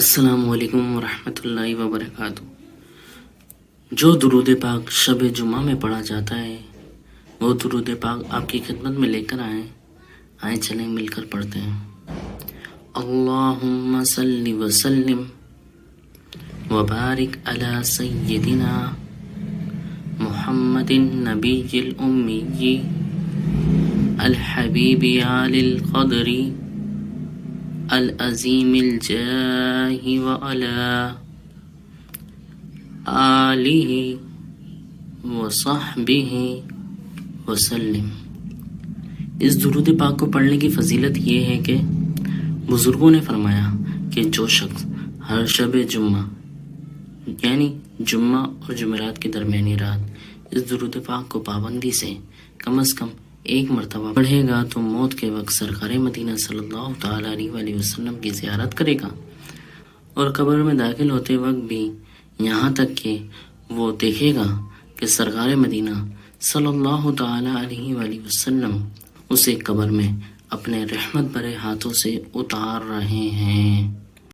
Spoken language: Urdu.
السلام علیکم ورحمۃ اللہ وبرکاتہ۔ جو درود پاک شب جمعہ میں پڑھا جاتا ہے وہ درود پاک آپ کی خدمت میں لے کر آئیں چلیں مل کر پڑھتے ہیں۔ اللہم صلی وسلم وبارک علی سیدنا محمد النبی الامی الحبیب علی القدر العظیم الجاہ وعلی آلہ وصحبہ وسلم۔ اس درود پاک کو پڑھنے کی فضیلت یہ ہے کہ بزرگوں نے فرمایا کہ جو شخص ہر شب جمعہ یعنی جمعہ اور جمعرات کی درمیانی رات اس درود پاک کو پابندی سے کم از کم ایک مرتبہ پڑھے گا تو موت کے وقت سرکار مدینہ صلی اللہ تعالیٰ علیہ وآلہ وسلم کی زیارت کرے گا، اور قبر میں داخل ہوتے وقت بھی یہاں تک کہ وہ دیکھے گا کہ سرکار مدینہ صلی اللہ تعالیٰ علیہ وآلہ وسلم اسے قبر میں اپنے رحمت بھرے ہاتھوں سے اتار رہے ہیں۔